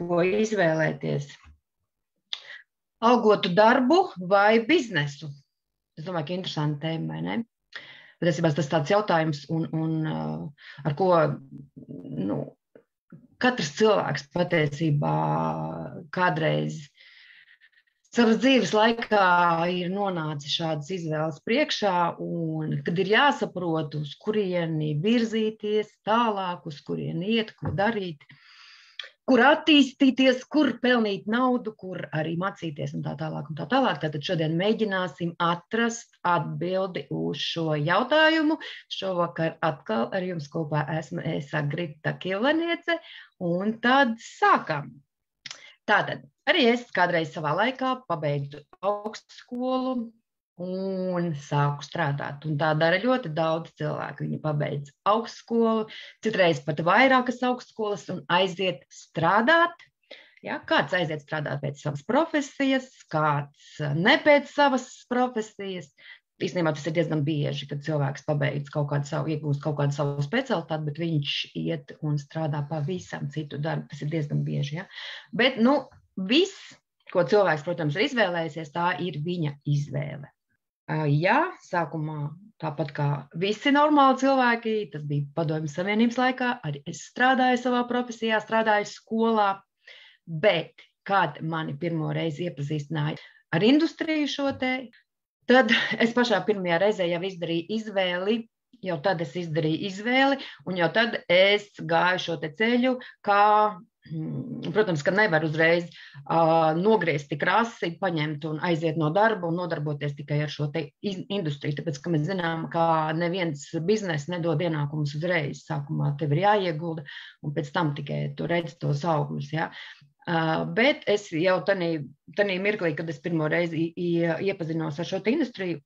ko izvēlēties. Algotu darbu vai biznesu? Es domāju, ka interesanta tēma, vai ne? Patiesībā tas tāds jautājums, un ar ko katrs cilvēks patiesībā kādreiz savas dzīves laikā ir nonācis šādas izvēles priekšā, un kad ir jāsaprot, uz kurieni virzīties tālāk, uz kurieni iet, ko darīt, kur attīstīties, kur pelnīt naudu, kur arī mācīties un tā tālāk. Tātad šodien mēģināsim atrast atbildi uz šo jautājumu. Šovakar atkal ar jums kopā esmu Grita Kilvaniece, un tad sākam. Tātad arī es kādreiz savā laikā pabeidzu augstskolu un sāku strādāt. Un tā dara ļoti daudz cilvēku. Viņi pabeidz augstskolu, citreiz pat vairākas augstskolas un aiziet strādāt. Ja, kāds aiziet strādāt pēc savas profesijas, kāds ne pēc savas profesijas. Īstenībā tas ir diezgan bieži, kad cilvēks pabeidz iegūst kaut kādu savu specialitāti, bet viņš iet un strādā pavisam citu darbu. Tas ir diezgan bieži. Ja? Bet, viss, ko cilvēks, protams, ir izvēlējies, tā ir viņa izvēle. Jā, sākumā, tāpat kā visi normāli cilvēki, tas bija Padomju Savienības laikā, arī es strādāju savā profesijā, strādāju skolā, bet, kad mani pirmo reizi iepazīstināja ar industriju šo te, tad es pašā pirmajā reizē jau izdarīju izvēli, un jau tad es gāju šo te ceļu, kā, protams, ka nevar uzreiz nogriezt tik rasi, paņemt un aiziet no darba un nodarboties tikai ar šo te industriju, tāpēc, ka mēs zinām, ka neviens biznes nedod ienākumus uzreiz. Sākumā tev ir jāiegulda, un pēc tam tikai tu redzi tos augļus, ja. Bet es jau tanī mirklī, kad es pirmo reizi iepazinos ar šo industriju,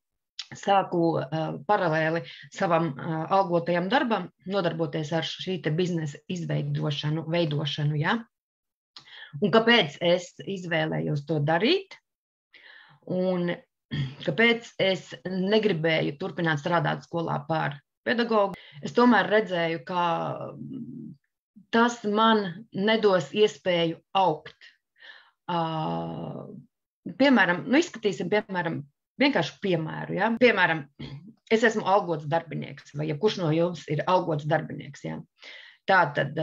sāku paralēli savam algotajam darbam nodarboties ar šī te biznesa veidošanu. Ja? Un kāpēc es izvēlējos to darīt? Un kāpēc es negribēju turpināt strādāt skolā par pedagogu? Es tomēr redzēju, ka tas man nedos iespēju augt. Izskatīsim, vienkārši piemēru. Ja? Piemēram, es esmu algots darbinieks, vai ja kurš no jums ir algots darbinieks. Ja? Tātad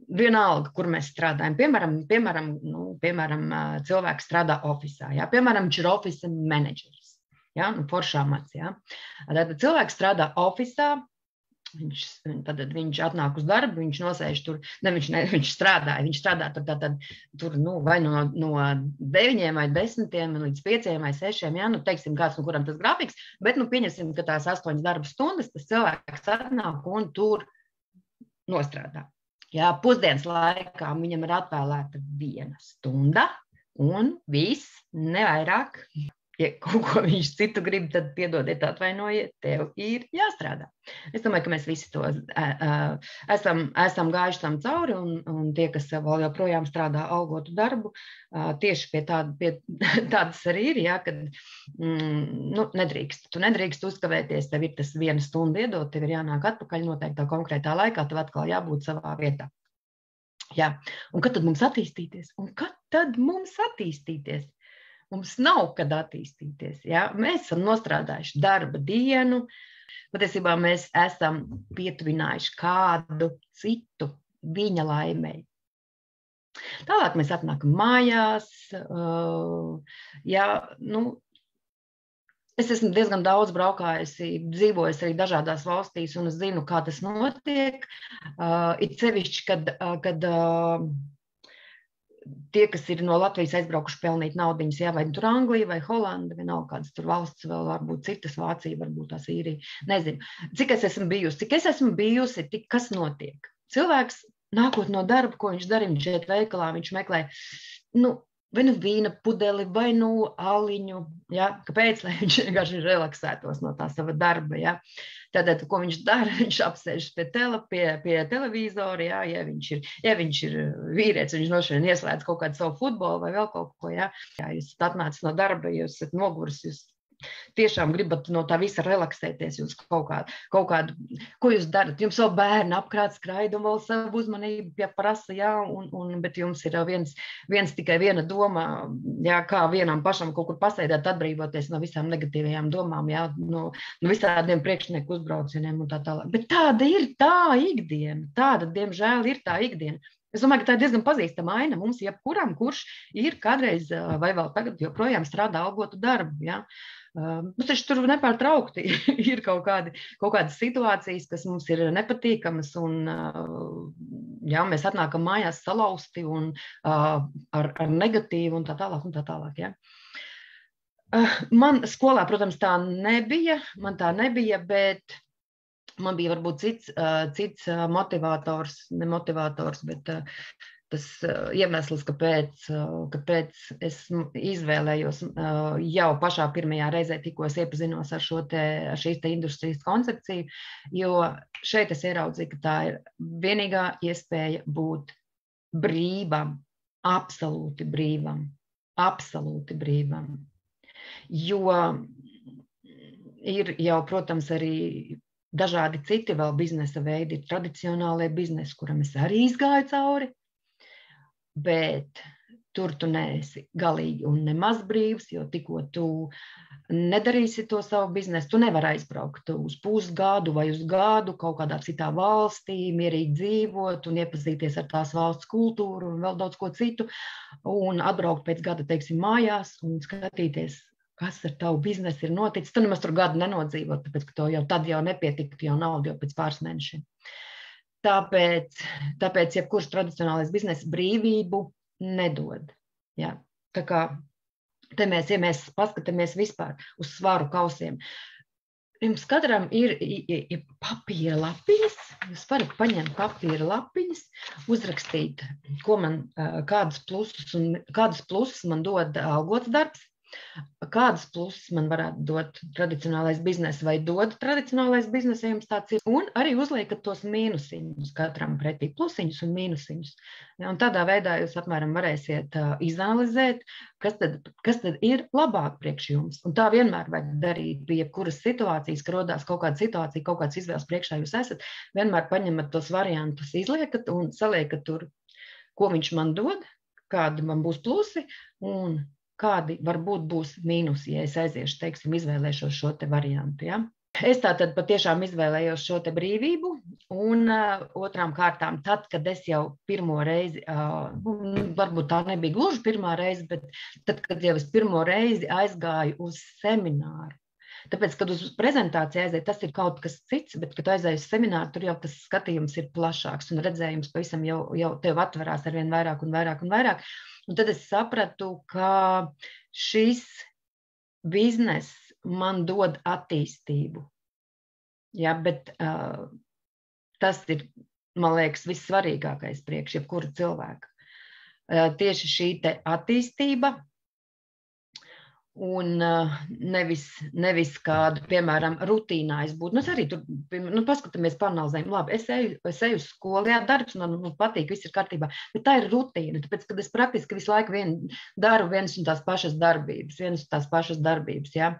vienalga, kur mēs strādājam. Piemēram, cilvēks strādā ofisā. Ja? Piemēram, viņš ir ofisa menedžers. Ja? Foršā mats. Ja? Tātad cilvēks strādā ofisā. Viņš atnāk uz darbu, viņš nosēž tur, viņš strādā tur vai no 9 vai 10 līdz 5 vai 6, ja, teiksim, kāds, kuram tas grafiks, bet, pieņemsim, ka tās 8 darba stundas, tas cilvēks atnāk un tur nostrādā. Jā, pusdienas laikā viņam ir atvēlēta 1 stunda un viss, nevairāk. Ja kaut ko viņš citu grib, tad piedodiet, atvainojiet, tev ir jāstrādā. Es domāju, ka mēs visi to esam gājuši tam cauri, un tie, kas vēl joprojām strādā algotu darbu, tieši pie tādas arī ir, ja, kad tu nedrīkst uzkavēties, tev ir tas 1 stunda iedot, tev ir jānāk atpakaļ noteiktā konkrētā laikā, tev atkal jābūt savā vietā. Jā. Un kad tad mums attīstīties? Mums nav kad attīstīties. Ja? Mēs esam nostrādājuši darba dienu, patiesībā mēs esam pietuvinājuši kādu citu viņa laimei. Tālāk mēs atnākam mājās. Es esmu diezgan daudz braukājusi, dzīvojusi arī dažādās valstīs, un es zinu, kā tas notiek. It sevišķi, kad tie, kas ir no Latvijas aizbraukuši pelnīt naudiņas, ja, vai tur Anglija vai Holanda, vienalga kādas tur valsts, vēl varbūt citas, Vācija, varbūt tās Īrija, nezinu. Cik es esmu bijusi, kas notiek? Cilvēks, nākot no darba, ko viņš dara, viņš iet veikalā, viņš meklē, vai vīna pudeli, vai aliņu, ja? Kāpēc? Lai viņš vienkārši relaksētos no tā sava darba, ja? Tātad, ko viņš dara, viņš apsēžas pie televizora, ja viņš ir vīrietis, viņš nošķirien ieslēdz kaut kādu savu futbolu vai vēl kaut ko, ja jūs esat atnācis no darba, jūs esat noguris, jūs tiešām gribat no tā visa relaksēties, jūs kaut kādu, ko jūs darat? Jums vēl bērni apkrāt skraidu un vēl savu uzmanību pieprasa, jā, bet jums ir tikai viena doma, jā, kā vienam pašam kaut kur pasēdēt, atbrīvoties no visām negatīvajām domām, jā, no visādiem priekšnieku uzbraucieniem un tā tālāk. Bet tāda ir tā ikdiena, tāda, diemžēl, ir tā ikdiena. Es domāju, ka tā ir diezgan pazīstama aina mums, jebkuram, kurš ir kādreiz vai vēl tagad joprojām strādā algotu darbu. Ja? Taču tur nepārtraukti ir kaut kādas situācijas, kas mums ir nepatīkamas, un jā, mēs atnākam mājās salauzti un ar negatīvu un tā tālāk. Un tā tālāk ja? Man skolā, protams, tā nebija, bet man bija varbūt cits motivators, ne motivators, bet tas iemesls, kāpēc es izvēlējos jau pašā pirmajā reizē tikko es iepazinos ar šīs industrijas koncepciju, jo šeit es ieraudzīju, ka tā ir vienīgā iespēja būt brīvam, absolūti brīvam. Jo ir jau, protams, arī dažādi citi vēl biznesa veidi, tradicionālie biznesi, kuram es arī izgāju cauri, bet tur tu neesi galīgi un nemaz brīvs, jo tikko tu nedarīsi to savu biznesu, tu nevari aizbraukt uz pusgadu vai uz gadu kaut kādā citā valstī, mierīgi dzīvot un iepazīties ar tās valsts kultūru un vēl daudz ko citu, un atbraukt pēc gada, teiksim, mājās un skatīties, kas ar tavu biznesu ir noticis. Tu nemaz tur gadu nenodzīvot, tāpēc, ka tad jau nepietiktu jau naudu jau pēc pāris mēnešiem. Tāpēc jebkurš tradicionālais bizness brīvību nedod. Ja? Tā kā ja mēs paskatāmies vispār uz svaru kausiem, jums katram ir papīra lapiņas, jūs varat paņemt papīra lapiņas, uzrakstīt, kādus plusus man dod algots darbs, kādas pluses man varētu dot tradicionālais bizness vai dod tradicionālais bizness, ja jums tāds ir, un arī uzliekat tos mīnusiņus katram pretī, plusiņus un mīnusiņus. Ja, un tādā veidā jūs apmēram varēsiet izanalizēt, kas tad ir labāk priekš jums. Un tā vienmēr vajag darīt pie jebkuras situācijas, ka rodās kaut kāda situācija, kaut kāds izvēles priekšā jūs esat, vienmēr paņemat tos variantus, izliekat un saliekat tur, ko viņš man dod, kādi man būs plusi un kādi varbūt būs mīnusi, ja es aiziešu, teiksim, izvēlēšos šo te variantu. Ja? Es tātad patiešām izvēlējos šo te brīvību, un otrām kārtām, tad, kad es jau pirmo reizi, varbūt tā nebija gluži pirmā reize, bet tad, kad jau es pirmo reizi aizgāju uz semināru, tāpēc, kad uz prezentāciju aiziet, tas ir kaut kas cits, bet, kad aizēju uz semināru, tur jau tas skatījums ir plašāks, un redzējums pavisam jau tev atverās arvien vairāk un vairāk un vairāk. Un tad es sapratu, ka šis bizness man dod attīstību. Ja, bet tas ir, man liekas, vissvarīgākais priekš jebkura cilvēka. Tieši šī te attīstība un nevis kādu, piemēram, rutīnā es būtu. Es arī tur, paskatāmies, panalizējam, labi, es eju uz skolu, jā, darbs man patīk, viss ir kārtībā, bet tā ir rutīna, tāpēc, kad es praktiski visu laiku daru vienas un tās pašas darbības, jā.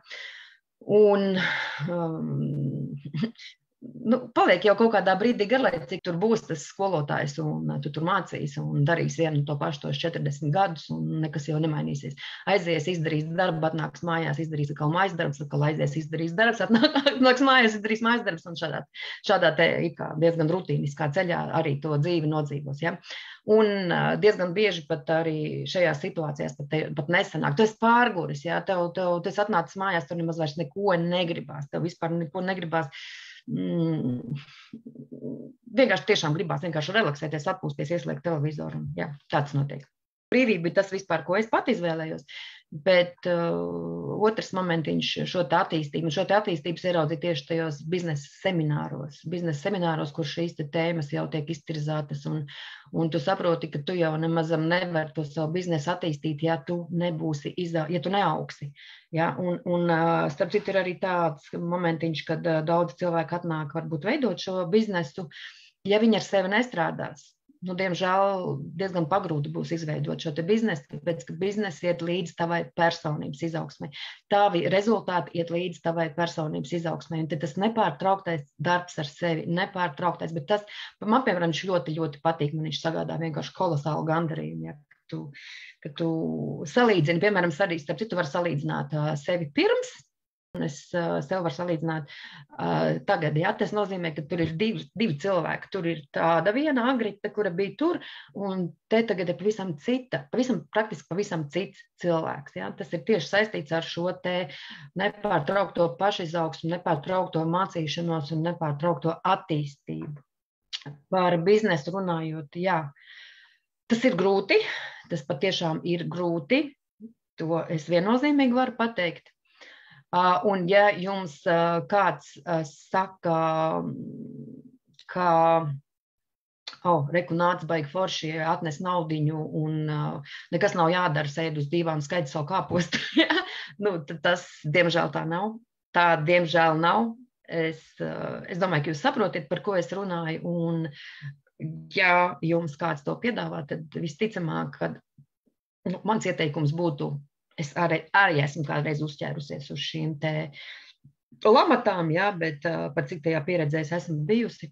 Un paliek jau kaut kādā brīdī garlaicīgi, tur būs tas skolotājs un tu tur mācīs un darīs vienu to pašu tos 40 gadus un nekas jau nemainīsies. Aizies, izdarīs darbu, atnāks mājās, izdarīs atkal mājas darbs, atkal aizies, izdarīs darbs, atnāks mājās, izdarīs mājas darbs un šādā te diezgan rutīniskā ceļā arī to dzīvi nodzīvos. Ja? Un diezgan bieži pat arī šajās situācijās pat nesanāk. Tu esi pārguris, ja? Tev atnācis mājās, tur nemaz vairs neko negribās, tev vispār neko negribās. Vienkārši tiešām gribās vienkārši relaksēties, atpūsties, ieslēgt televizoru. Jā, tāds notiek. Brīvība ir tas vispār, ko es pat izvēlējos, bet otrs momentiņš šo te attīstības ieraudzīt tieši tajos biznesa semināros, kur šīs te tēmas jau tiek iztirzātas, un tu saproti, ka tu jau nemazam nevari to savu biznesu attīstīt, ja tu nebūsi, ja tu neaugsi. Ja? Un starp citu ir arī tāds momentiņš, kad daudz cilvēku atnāk varbūt veidot šo biznesu, ja viņi ar sevi nestrādās. diemžēl diezgan pagrūti būs izveidot šo te biznesu, tāpēc, ka biznesa iet līdz tavai personības izaugsmai. Tavi rezultāti iet līdz tavai personības izaugsmai. Un tas nepārtrauktais darbs ar sevi, nepārtrauktais, bet tas, man piemēram, viņš ļoti, ļoti patīk, man viņš sagādā vienkārši kolosālu gandarījumu, ja, ka tu salīdzini, piemēram, starp citu, tu vari salīdzināt sevi pirms, un es sev varu salīdzināt tagad, ja, tas nozīmē, ka tur ir divi cilvēki, tur ir tāda viena Agrita, kura bija tur, un te tagad ir praktiski pavisam cits cilvēks, ja, tas ir tieši saistīts ar šo te nepārtraukto pašizaugsmu, nepārtraukto mācīšanos un nepārtraukto attīstību. Par biznesu runājot, jā, tas ir grūti, tas patiešām ir grūti, to es viennozīmīgi varu pateikt. Un ja jums kāds saka, ka reku nāc baigi forši, atnes naudiņu un nekas nav jādara, sēd uz dīvānu, skaidri savu kāpostu, ja? Tas diemžēl tā nav. Tā diemžēl nav. Es domāju, ka jūs saprotiet, par ko es runāju, un ja jums kāds to piedāvā, tad visticamāk, ka mans ieteikums būtu, es arī esmu kādreiz uzķērusies uz šīm te lamatām, jā, bet par cik tajā pieredzē es esmu bijusi,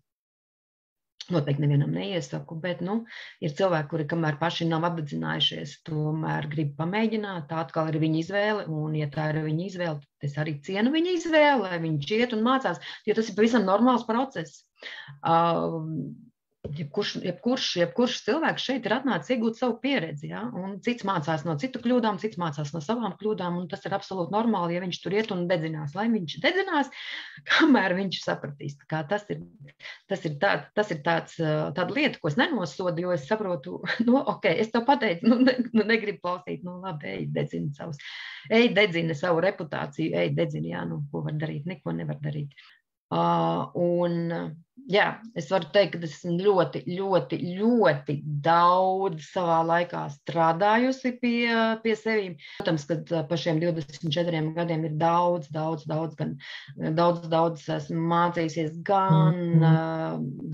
noteikti nevienam neiesaku, bet, ir cilvēki, kuri, kamēr paši nav apdedzinājušies, tomēr grib pamēģināt, tā atkal ir viņa izvēle, un ja tā ir viņa izvēle, tad es arī cienu viņa izvēli, lai viņš iet un mācās, jo tas ir pavisam normāls process. Jebkurš cilvēks šeit ir atnācis iegūt savu pieredzi, ja? Un cits mācās no citu kļūdām, cits mācās no savām kļūdām, un tas ir absolūti normāli, ja viņš tur iet un dedzinās. Lai viņš dedzinās, kamēr viņš sapratīs. Tas ir tāda lieta, ko es nenosodu, jo es saprotu, es tev pateicu, negribu klausīt, labi, ej dedzini savu reputāciju, ej dedzini, jā, ko var darīt, neko nevar darīt. Es varu teikt, ka es esmu ļoti, ļoti, ļoti daudz savā laikā strādājusi pie sevīm. Protams, kad pa šiem 24 gadiem ir daudz esmu mācījusies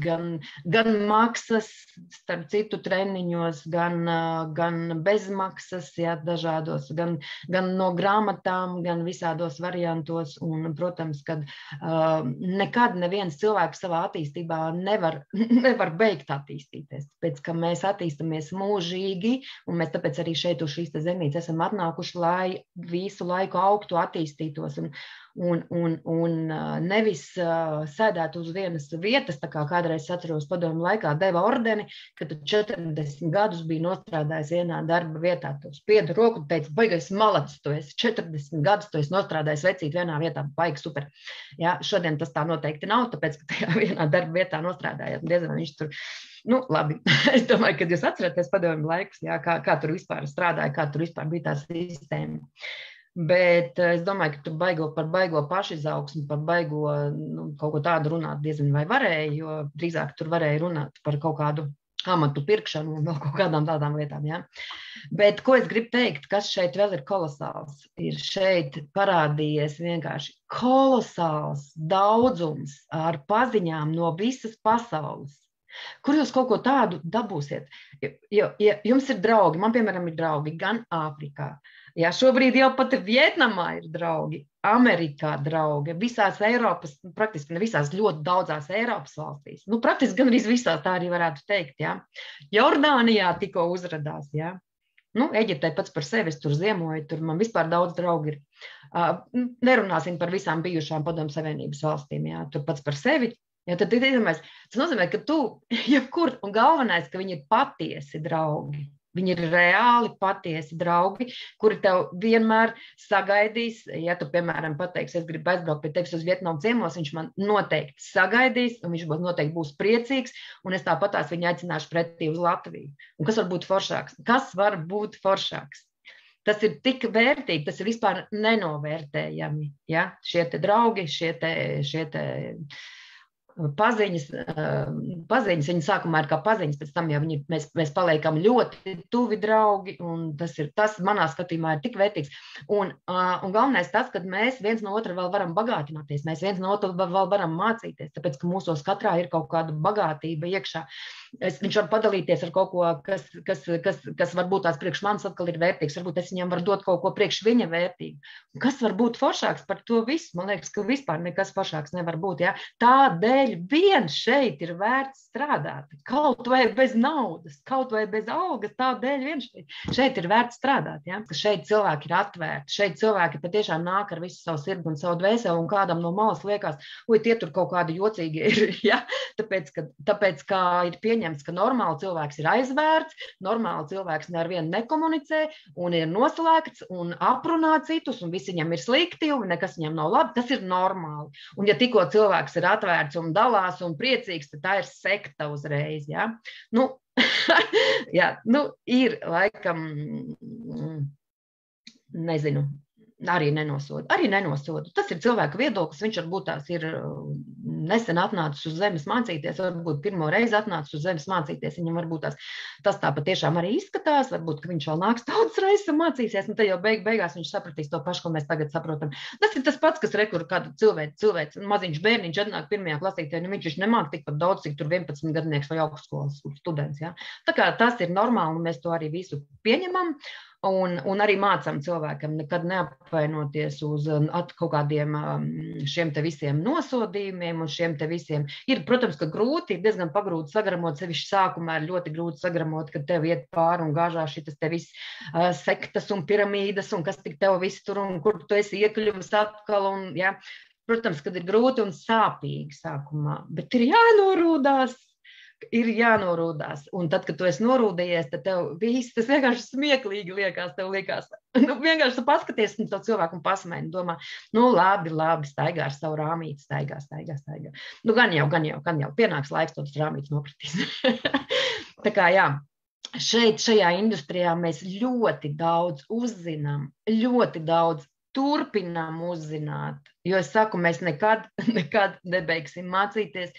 gan maksas, starp citu treniņos, gan bezmaksas, jā, dažādos, gan no grāmatām, gan visādos variantos. Un, protams, kad nekad neviens cilvēks savā attīstībā nevar beigt attīstīties, tāpēc, ka mēs attīstamies mūžīgi, un mēs tāpēc arī šeit uz šīs zemītes esam atnākuši, lai visu laiku augtu, attīstītos un nevis sēdētu uz vienas vietas, tā kā kādreiz atceros padomu laikā, deva ordeni, ka tu 40 gadus biji nostrādājis vienā darba vietā, tu spieda roku un teica, baigais malacis, tu esi 40 gadus, tu esi nostrādājis vecīt vienā vietā, baigi super. Ja, šodien tas tā noteikti nav, tāpēc, ka tajā vienā darba vietā nostrādājāt, diezgan viņš tur, labi, es domāju, kad jūs atceraties padomu laikus, jā, kā tur vispār strādāja, kā tur vispār bija tā sistēma. Bet es domāju, ka tu par baigo pašizaugsmu, par baigo kaut ko tādu runāt diezgan vai varēja, jo drīzāk tur varēja runāt par kaut kādu amatu pirkšanu un vēl kaut kādām tādām lietām. Ja? Bet ko es gribu teikt, kas šeit vēl ir kolosāls, ir šeit parādījies vienkārši kolosāls daudzums ar paziņām no visas pasaules. Kur jūs kaut ko tādu dabūsiet? Jo jums ir draugi, man piemēram ir draugi gan Āfrikā, jā, šobrīd jau pat Vietnamā ir draugi, Amerikā draugi, visās Eiropas, praktiski ne visās, ļoti daudzās Eiropas valstīs. Praktiski gan arī visās, tā arī varētu teikt, jā. Jordānijā tikko uzradās, jā. Eģiptē pats par sevi, es tur ziemoju, tur man vispār daudz draugi ir. Nerunāsim par visām bijušām Padomju Savienības valstīm, jā, tur pats par sevi. Ja, tad tas nozīmē, ka tu, jebkur, un galvenais, ka viņi ir patiesi draugi. Viņi ir reāli patiesi draugi, kuri tev vienmēr sagaidīs, ja tu, piemēram, pateiksi, es gribu aizbraukt pie tevis uz Vietnamu ciemos, viņš man noteikti sagaidīs, un viņš noteikti būs priecīgs, un es tāpatās viņu aicināšu pretī uz Latviju. Un kas var būt foršāks? Kas var būt foršāks? Tas ir tik vērtīgi, tas ir vispār nenovērtējami, ja? Šie te draugi, šie te paziņas, viņi sākumā ir kā paziņas, pēc tam jau mēs paliekam ļoti tuvi draugi, un tas manā skatījumā ir tik vērtīgs. Un galvenais tas, ka mēs viens no otra vēl varam bagātināties, mēs viens no otra vēl varam mācīties, tāpēc, ka mūsos katrā ir kaut kāda bagātība iekšā. viņš var padalīties ar kaut ko, kas varbūt tās priekš manis atkal ir vērtīgs. Varbūt es viņam varu dot kaut ko priekš viņa vērtīgu. Kas var būt foršāks par to visu? Man liekas, ka vispār nekas foršāks nevar būt. Ja? Tādēļ vien šeit ir vērts strādāt. Kaut vai bez naudas, kaut vai bez algas, tādēļ vien šeit ir vērts strādāt. Ja? Ka šeit cilvēki ir atvērti, šeit cilvēki patiešām nāk ar visu savu sirdi un savu dvēseli, un kādam no malas liekas, tie tur kaut kādi jocīgi ir. Ja? Tāpēc, kā ir pieņemts, ka normāli cilvēks ir aizvērts, normāli cilvēks nevienu nekomunicē un ir noslēgts un aprunā citus, un visi viņam ir slikti, un nekas viņam nav labi, tas ir normāli. Un ja tikko cilvēks ir atvērts un dalās un priecīgs, tad tā ir sekta uzreiz. Ja? Jā, ir laikam, nezinu, arī nenosodu. Tas ir cilvēka viedoklis, viņš varbūt tās ir nesen atnācis uz zemes mācīties, varbūt pirmo reizi atnācis uz zemes mācīties, viņam varbūt tas tā patiešām arī izskatās, varbūt, ka viņš vēl nāks daudz reizes mācīsies, un tad jau beigās viņš sapratīs to pašu, ko mēs tagad saprotam. Tas ir tas pats, kas rekur kādu cilvēks, maziņš bērniņš atnāk pirmajā klasītē, viņš nemāk tikpat daudz, cik tur 11 gadnieks vai augstskolas students. Ja? Tā kā tas ir normāli, un mēs to arī visu pieņemam. Un arī mācām cilvēkam nekad neapvainoties uz kaut kādiem šiem te visiem nosodījumiem un šiem te visiem. Ir, protams, ka grūti, ir diezgan pagrūti sagramot, sevišķi sākumā ir ļoti grūti sagramot, kad tev iet pāri un gāžās šitas te viss sektas un piramīdas un kas tik tev viss tur un kur tu esi iekļuvis atkal. Un, ja. Protams, kad ir grūti un sāpīgi sākumā, bet ir jānorūdās. Un tad, kad tu esi norūdījies, tad tev viss, tas vienkārši smieklīgi liekas, tev liekas, vienkārši tu paskaties un tev cilvēku un pasmēni, domā, labi, staigā ar savu rāmīti, staigā. Gan jau, pienāks laiks, tad tas rāmītis nokritīs. Tā kā, jā, šajā industrijā mēs ļoti daudz uzzinām, ļoti daudz turpinām uzzināt, jo es saku, mēs nekad nebeigsim mācīties,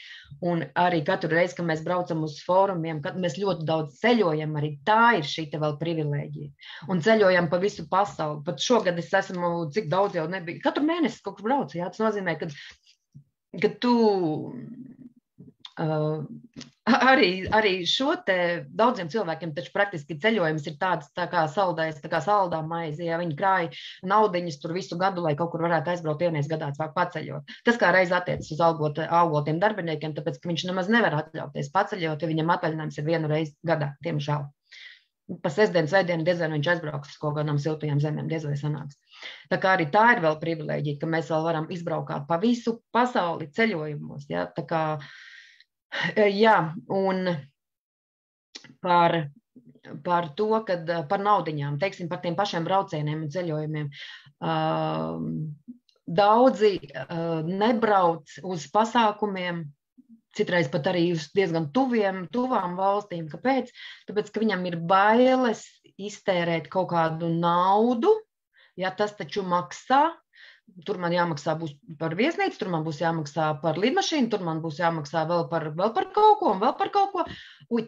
un arī katru reizi, kad mēs braucam uz fórumiem, kad mēs ļoti daudz ceļojam, arī tā ir šī te vēl privilēģija, un ceļojam pa visu pasauli, pat šogad es esmu, cik daudz jau nebija, katru mēnesi kaut kur braucu, jā, tas nozīmē, ka tu arī šo te daudziem cilvēkiem taču praktiski ceļojums ir tāds tā kā saldais, tā kā saldā maize, ja viņi krāja naudiņas tur visu gadu, lai kaut kur varētu aizbraukt vienreiz gadā paceļot. Tas kā reiz attiecas uz algotiem darbiniekiem, tāpēc, ka viņš nemaz nevar atļauties paceļot, jo viņam atvaļinājums ir vienu reizi gadā, diemžēl. Pa sestdienu, svētdienu diezvēl viņš aizbrauks uz kaut kādām siltajām zemēm, diezvēl sanāks. Tā kā arī tā ir vēl privilēģija, ka mēs vēl varam izbraukāt pa visu pasauli ceļojumos, ja, tā kā jā, un par to, kad par naudiņām, teiksim, par tiem pašiem braucieniem un ceļojumiem. Daudzi nebrauc uz pasākumiem, citreiz pat arī uz diezgan tuvām valstīm. Kāpēc? Tāpēc, ka viņam ir bailes iztērēt kaut kādu naudu, ja tas taču maksā. Tur man jāmaksā būs par viesnīcu, tur man būs jāmaksā par lidmašīnu, tur man būs jāmaksā vēl par kaut ko un vēl par kaut ko.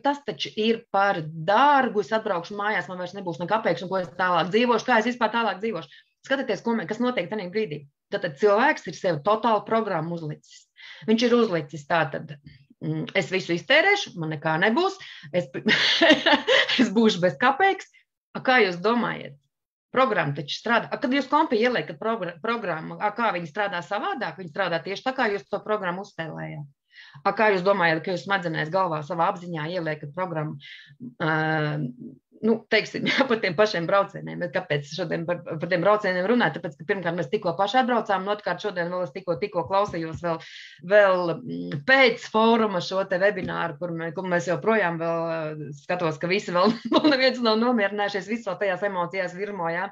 Tas taču ir par dārgu, es atbraukšu mājās, man vairs nebūs nekāpēkšu, un ko es tālāk dzīvošu, kā es vispār tālāk dzīvošu. Skatieties, kas notiek tajā brīdī. Tātad cilvēks ir sev totāli programmu uzlicis. Viņš ir uzlicis tātad, es visu iztērēšu, man nekā nebūs, es būšu bez kāpēks. Kā jūs domājat? Programma taču strādā. Kad jūs kompī ieliekat programmu, kā viņi strādā savādāk, viņi strādā tieši tā, kā jūs to programmu uztēlējāt. Kā jūs domājat, ka jūs smadzenēs galvā savā apziņā ieliekat programmu, teiksim, par tiem pašiem braucieniem. Bet kāpēc šodien par tiem braucieniem runāt? Tāpēc, ka pirmkārt mēs tikko paši atbraucām, un otrkārt šodien vēl es tikko klausījos vēl pēc fóruma šo te webināru, kur mēs joprojām vēl skatos, ka visi vēl neviens nav nomierinājušies, visi vēl tajās emocijās virmo, jā.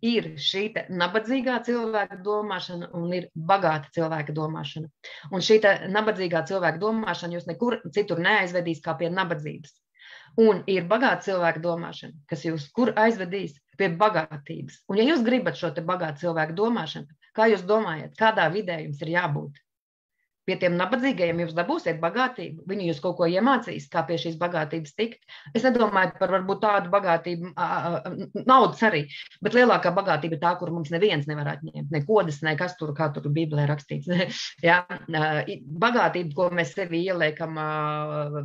Ir šī te nabadzīgā cilvēka domāšana un ir bagāta cilvēka domāšana. Un šī te nabadzīgā cilvēka domāšana jūs nekur citur neaizvedīs kā pie nabadzības. Un ir bagāta cilvēka domāšana, kas jūs kur aizvedīs pie bagātības. Un ja jūs gribat šo te bagātu cilvēku domāšanu, kā jūs domājat, kādā vidē jums ir jābūt? pie tiem nabadzīgajiem jūs dabūsiet bagātību, viņi jūs kaut ko iemācīs, kā pie šīs bagātības tikt. Es nedomāju par varbūt tādu bagātību, naudas arī, bet lielākā bagātība ir tā, kur mums neviens nevar atņemt, ne kodas, ne kas tur, kā tur Bībelē rakstīts. Jā, bagātība, ko mēs sevi ieliekam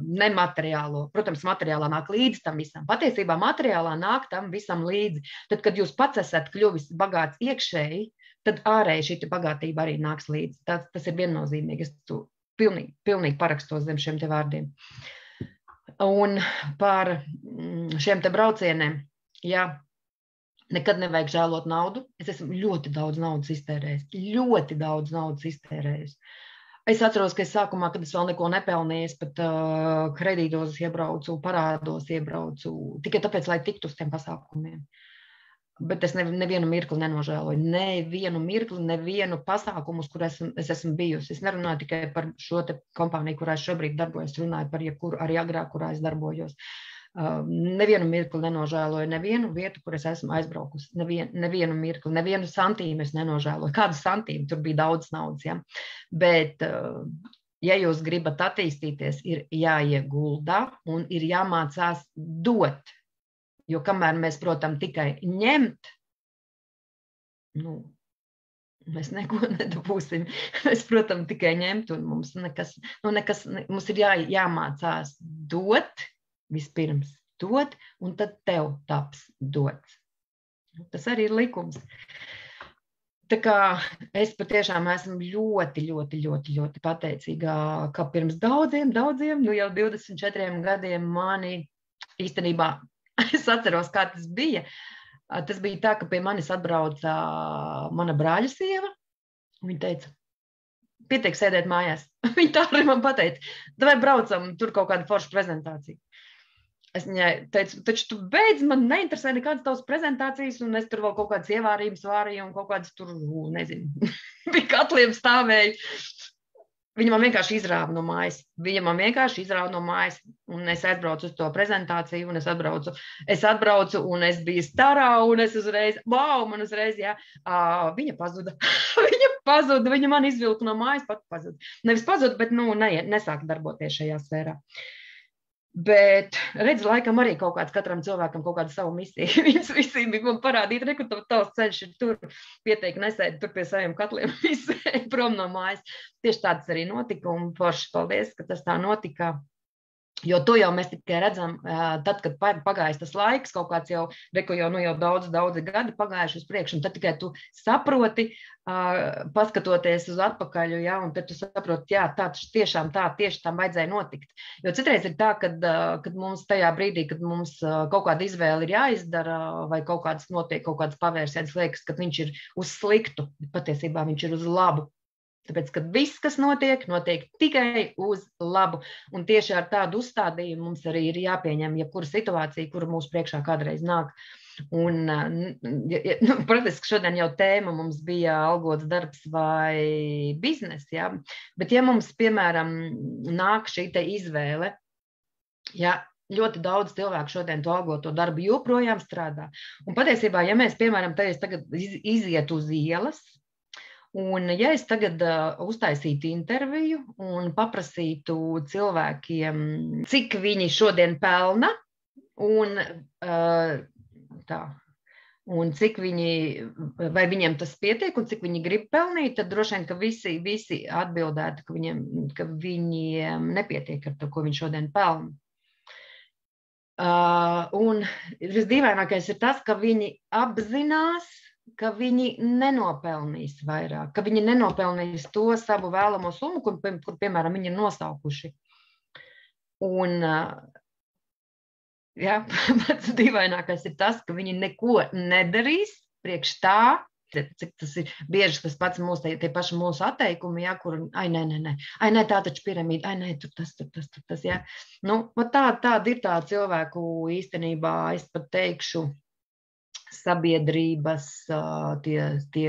nemateriālo, protams, materiālā nāk līdzi tam visam. Patiesībā materiālā nāk tam visam līdzi. Tad, kad jūs pats esat kļuvis bagāts iekšēji, tad ārēji šī bagātība arī nāks līdzi. Tas ir viennozīmīgi. Es pilnīgi parakstos zem šiem te vārdiem. Un par šiem te braucieniem, jā, nekad nevajag žēlot naudu. Es esmu ļoti daudz naudas iztērējis. Es atceros, ka es sākumā, kad es vēl neko nepelnīju, pat kredītos iebraucu, parādos iebraucu, tikai tāpēc, lai tiktu uz tiem pasākumiem. Bet es nevienu mirkli nenožēloju. Nevienu pasākumu, uz kur es esmu bijusi. Es nerunāju tikai par šo te kompāniju, kurā es šobrīd darbojos, runāju par jebkuru arī agrāk, kurā es darbojos. Nevienu mirkli nenožēloju, nevienu vietu, kur es esmu aizbraukusi. Nevienu mirkli, nevienu santīmu es nenožēloju. Kādu santīmu? Tur bija daudz naudas, ja? Bet, ja jūs gribat attīstīties, ir jāiegulda un ir jāmācās dot. Jo kamēr mēs, protams, tikai ņemt, mēs neko nedabūsim. Mēs, protams, tikai ņemt, un mums mums ir jāmācās dot, vispirms dot, un tad tev taps dots. Tas arī ir likums. Tā kā es patiešām esmu ļoti pateicīga, ka pirms daudziem, jau 24 gadiem mani īstenībā, es atceros, kā tas bija. Tas bija tā, ka pie manis atbrauca mana brāļa sieva. Viņa teica, pietiek sēdēt mājās. Viņa tā arī man pateica, vai braucam, tur kaut kāda forša prezentācija. Es viņai teicu, taču tu beidz, man neinteresē nekādas tavas prezentācijas, un es tur vēl kaut kādas ievārības vārīju, un kaut kādas tur, nezinu, pie katliem stāvēju. Viņa man vienkārši izrāva no mājas. Un es aizbraucu uz to prezentāciju, un es atbraucu, un es biju starā, un es uzreiz, jā, viņa pazuda. Viņa man izvilka no mājas, pat pazuda. Nevis pazuda, bet, nesāk darboties šajā sfērā. Bet, redz, laikam arī katram cilvēkam kaut kāda savu misiju. Viņas visiem bija man parādīt, kur tavs ceļš ir tur, pieteikti nesēdi tur pie saviem katliem, visēji prom no mājas. Tieši tāds arī notika, un forši paldies, ka tas tā notika. Jo to jau mēs tikai redzam, tad, kad pagājis tas laiks, kaut kāds jau daudzi gadi pagājuši uz priekšu, un tad tikai tu saproti, paskatoties uz atpakaļ, ja, un tad tu saproti, jā, tieši tam vajadzēja notikt. Jo citreiz ir tā, kad mums tajā brīdī, kad mums kaut kāda izvēle ir jāizdara, vai kaut kāds notiek, kaut kāds pavērsiens, liekas, ka viņš ir uz sliktu, bet patiesībā viņš ir uz labu. Tāpēc, ka viss, kas notiek tikai uz labu. Un tieši ar tādu uzstādījumu mums arī ir jāpieņem jebkura situācija, kura mūsu priekšā kādreiz nāk. Un, protams, šodien jau tēma mums bija algots darbs vai biznes, ja? Bet ja mums, piemēram, nāk šī te izvēle, ja ļoti daudz cilvēku šodien to algoto darbu joprojām strādā. Un patiesībā, ja mēs, piemēram, tagad iziet uz ielas, un ja es tagad uztaisītu interviju un paprasītu cilvēkiem, cik viņi šodien pelna, un cik viņi, vai viņiem tas pietiek, un cik viņi grib pelnīt, tad droši vien, ka visi atbildētu, ka viņiem nepietiek ar to, ko viņi šodien pelna. Un visdīvainākais ir tas, ka viņi apzinās, ka viņi nenopelnīs vairāk, ka viņi nenopelnīs to savu vēlamo summu, kur piemēram, viņi ir nosaukuši. Un, jā, pats dīvainākais ir tas, ka viņi neko nedarīs priekš tā, cik tas ir bieži tas pats tie paši mūsu atteikumi, jā, kur, nē, tā taču piramīda, nē, tur tas, jā. Tāda ir tā cilvēku īstenībā, es pat teikšu, sabiedrības, tie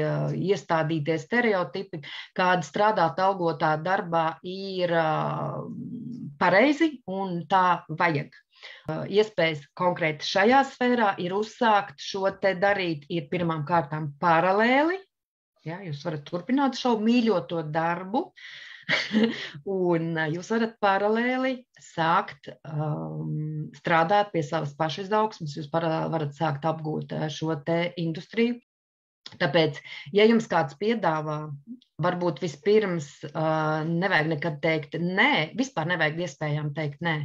iestādītie stereotipi, kāda strādāt algotā darbā ir pareizi un tā vajag. Iespējas konkrēti šajā sfērā ir uzsākt šo te darīt, ir pirmām kārtām paralēli, ja, jūs varat turpināt šo mīļoto darbu, Un jūs varat paralēli sākt strādāt pie savas pašizaugsmes, jūs paralēli varat sākt apgūt šo te industriju. Tāpēc, ja jums kāds piedāvā, varbūt vispirms nevajag nekad teikt nē, vispār nevajag iespējām teikt nē.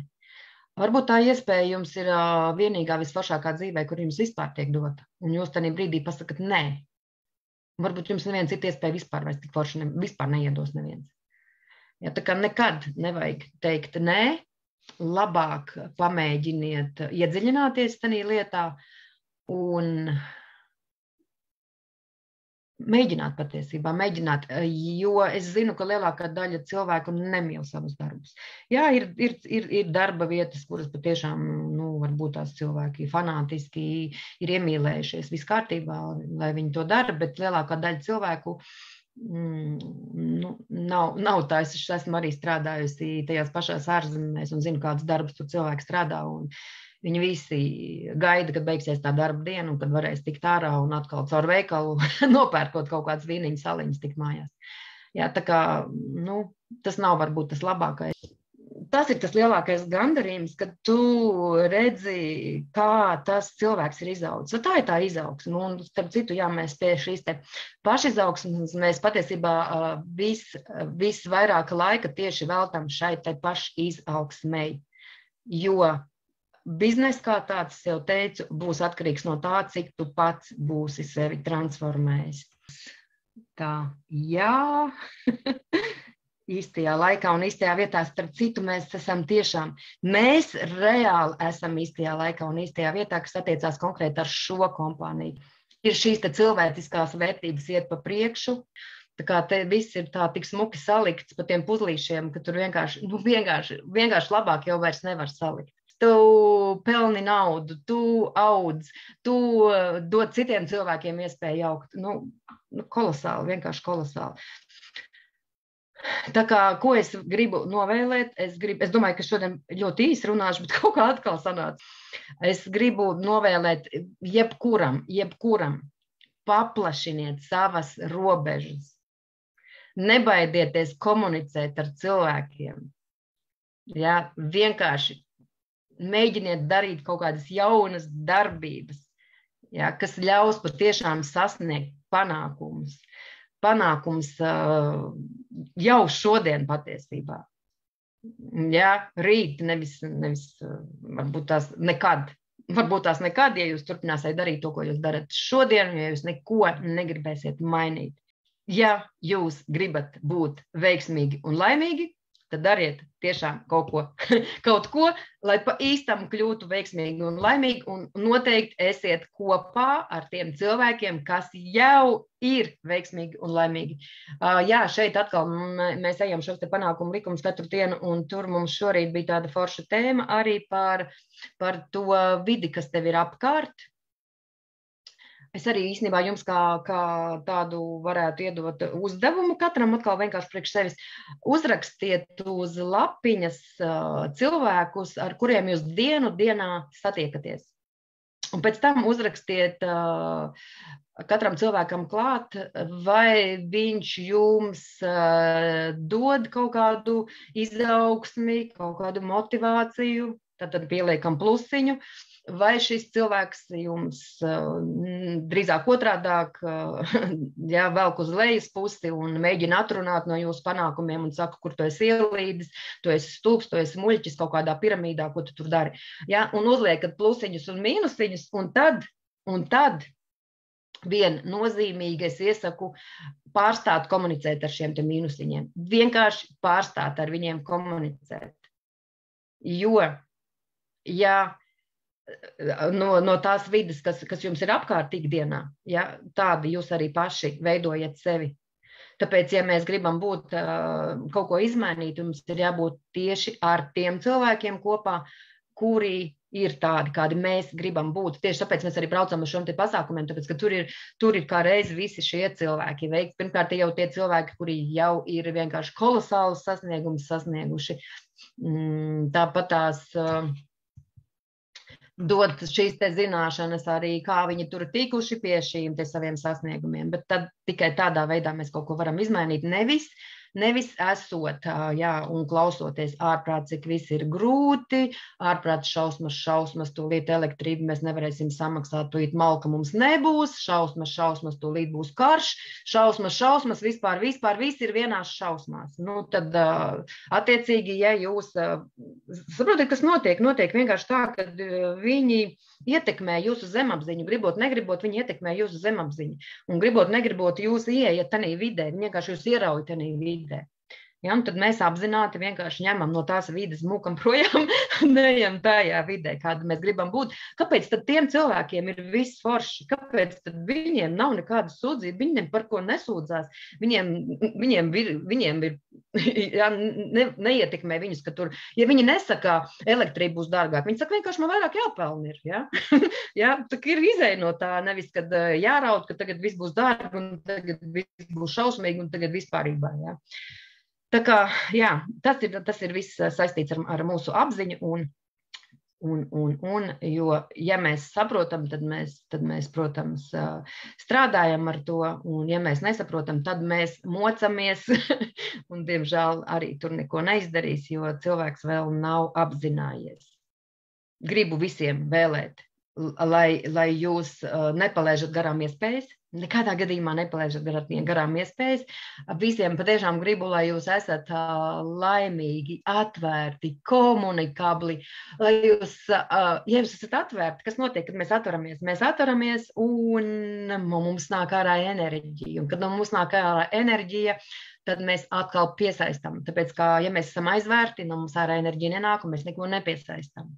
Varbūt tā iespēja jums ir vienīgā visforšākā dzīvē, kur jums vispār tiek dota, un jūs tajā brīdī pasakat nē. Varbūt jums neviens cita iespēja vispār vairs tik forši vispār neiedos neviens. Ja, tā kā nekad nevajag teikt nē, labāk pamēģiniet iedziļināties tajā lietā un mēģināt patiesībā, jo es zinu, ka lielākā daļa cilvēku nemīl savus darbus. Jā, ir darba vietas, kuras patiešām, varbūt tās cilvēki fanātiski ir iemīlējušies viss kārtībā, lai viņi to dara, bet lielākā daļa cilvēku nav tā. Es esmu arī strādājusi tajās pašās ārzemēs un zinu, kādas darbus tur cilvēki strādā, un viņi visi gaida, kad beigsies tā darba diena un kad varēs tikt ārā un atkal caur veikalu nopērkot kaut kādas vīniņas saliņas tikt mājās. Jā, tā kā, tas nav varbūt tas labākais. Tas ir tas lielākais gandarījums, kad tu redzi, kā tas cilvēks ir izaudzis. Tā ir tā izaugsme. Un, starp citu, jā, mēs pie šīs te pašizaugsmes, mēs patiesībā visvairāk laika tieši veltam šai te pašizaugsmei. Jo biznes kā tāds, es jau teicu, būs atkarīgs no tā, cik tu pats būsi sevi transformējis. Tā, jā, īstajā laikā un īstajā vietā, starp citu, mēs reāli esam īstajā laikā un īstajā vietā, kas attiecās konkrēti ar šo kompāniju. Ir šīs te cilvēciskās vērtības iet pa priekšu, tā kā te viss ir tā tik smuki salikts pa tiem puzlīšiem, ka tur vienkārši labāk jau vairs nevar salikt. Tu pelni naudu, tu audz, tu dod citiem cilvēkiem iespēju augt. Kolosāli, vienkārši kolosāli. Tā kā, ko es gribu novēlēt, es domāju, ka šodien ļoti īsi runāšu, bet kaut kā atkal sanāca. Es gribu novēlēt jebkuram paplašiniet savas robežas. Nebaidieties komunicēt ar cilvēkiem. Jā, vienkārši mēģiniet darīt kaut kādas jaunas darbības, ja, kas ļaus patiešām sasniegt panākumus. Panākums jau šodien patiesībā. Ja, rīt, nevis varbūt tās nekad. Varbūt tās nekad, ja jūs turpināsiet darīt to, ko jūs darat šodien, ja jūs neko negribēsiet mainīt. Ja jūs gribat būt veiksmīgi un laimīgi, tad dariet tiešām kaut ko, lai pa īstam kļūtu veiksmīgi un laimīgi, un noteikti esiet kopā ar tiem cilvēkiem, kas jau ir veiksmīgi un laimīgi. Jā, šeit atkal mēs ejam šos te panākumu likumus katru dienu, un tur mums šorīt bija tāda forša tēma arī par to vidi, kas tev ir apkārt. Es arī īstenībā jums kā tādu varētu iedot uzdevumu katram atkal vienkārši priekš sevis. Uzrakstiet uz lapiņas cilvēkus, ar kuriem jūs dienā satiekaties. Un pēc tam uzrakstiet katram cilvēkam klāt, vai viņš jums dod kaut kādu izaugsmi, kaut kādu motivāciju, tad pieliekam plusiņu. Vai šis cilvēks jums drīzāk otrādāk velk uz lejas pusi un mēģina atrunāt no jūsu panākumiem un saka, kur tu esi ielīdis, tu esi stulbs, tu esi muļķis kaut kādā piramīdā, ko tu tur dari. Ja? Un uzliekat plusiņus un mīnusiņus, un tad viennozīmīgi es iesaku pārstāt komunicēt ar šiem te mīnusiņiem. Vienkārši pārstāt ar viņiem komunicēt. Jo, ja no tās vides, kas jums ir apkārt ikdienā, ja, tādi jūs arī paši veidojat sevi. Tāpēc, ja mēs gribam būt kaut ko izmainīt, mums ir jābūt tieši ar tiem cilvēkiem kopā, kuri ir tādi, kādi mēs gribam būt. Tieši tāpēc mēs arī braucam uz šiem te pasākumiem, tāpēc, ka tur ir kā reiz visi šie cilvēki veikti. Pirmkārt, jau tie cilvēki, kuri jau ir vienkārši kolosālus sasniegumus sasnieguši. Tāpat tās dod šīs te zināšanas arī, kā viņi tur tikuši pie šīm te saviem sasniegumiem, bet tad tikai tādā veidā mēs kaut ko varam izmainīt, nevis Nevis esot, un klausoties ārprāt, cik viss ir grūti, ārprāt šausmas, tūlīt elektrību mēs nevarēsim samaksāt, tūlīt malka mums nebūs, šausmas, tūlīt būs karš, šausmas, vispār, viss ir vienās šausmās. Nu, tad, attiecīgi, ja jūs saprotat, kas notiek vienkārši tā, ka viņi ietekmē jūsu zemapziņu, gribot, negribot, viņi ietekmē jūsu zemapziņu, un gribot, negribot, jūs ieiet tanī vidē, viņi vienkārši jūs ierauj tanī vidē. Ja, un tad mēs apzināti vienkārši ņemam no tās vides, mūkam projām, neejam tajā vidē, kāda mēs gribam būt. Kāpēc tad tiem cilvēkiem ir viss forši? Kāpēc tad viņiem nav nekāda sūdzība? Viņiem par ko nesūdzās? Viņiem ir ja, neietekmē viņus, ka tur, ja viņi nesaka, elektrība būs dārgāk, viņi saka, vienkārši man vairāk jāpelna ir. Ja? Ja, tā ir izēja no tā, nevis, kad jāraud, ka tagad viss būs dārgi, un tagad viss būs šausmīgi, un tagad vispārībā. Ja? Tā kā, jā, tas ir viss saistīts ar mūsu apziņu, jo, ja mēs saprotam, tad mēs, protams, strādājam ar to, un ja mēs nesaprotam, tad mēs mocamies, un, diemžēl, arī tur neko neizdarīs, jo cilvēks vēl nav apzinājies. Gribu visiem vēlēt, lai jūs nepalaižat garām iespējas, nekādā gadījumā nepalaižat garām iespējas. Visiem patiešām gribu, lai jūs esat laimīgi, atvērti, komunikabli, lai jūs, ja jūs esat atvērti, kas notiek, kad mēs atveramies? Mēs atveramies un mums nāk ārā enerģija, un kad mums nāk ārā enerģija, tad mēs atkal piesaistam, tāpēc, ka, ja mēs esam aizvērti, no mums ārā enerģija nenāk, un mēs neko nepiesaistam.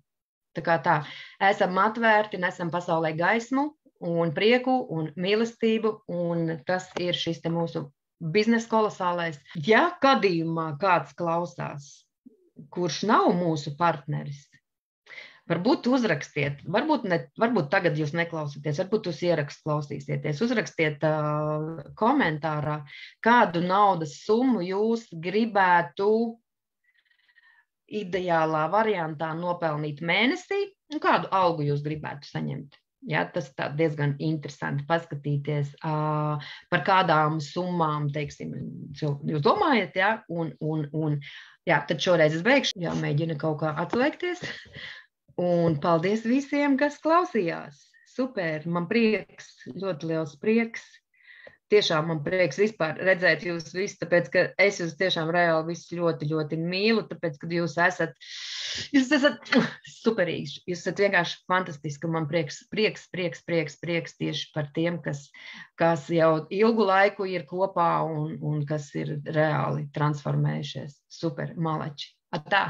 Tā kā tā, esam atvērti, nesam pasaulē gaismu, un prieku, un mīlestību, un tas ir šis te mūsu biznesa kolosālais. Ja gadījumā kāds klausās, kurš nav mūsu partneris, varbūt uzrakstiet, varbūt tagad jūs neklausieties, varbūt jūs ierakstu klausīsieties, uzrakstiet komentārā, kādu naudas summu jūs gribētu ideālā variantā nopelnīt mēnesī, un kādu algu jūs gribētu saņemt. Ja, tas tā diezgan interesanti paskatīties, par kādām summām, teiksim, jūs domājat, ja, un jā, tad šoreiz es beigšu, jāmēģina kaut kā atslēgties, un paldies visiem, kas klausījās. Super, man prieks, ļoti liels prieks. Tiešām man prieks vispār redzēt jūs visus, tāpēc, ka es jūs tiešām reāli visus ļoti, ļoti mīlu, tāpēc, ka jūs esat superīgi, jūs esat vienkārši fantastiski, man prieks tieši par tiem, kas jau ilgu laiku ir kopā un kas ir reāli transformējušies. Super, maleči. Atā!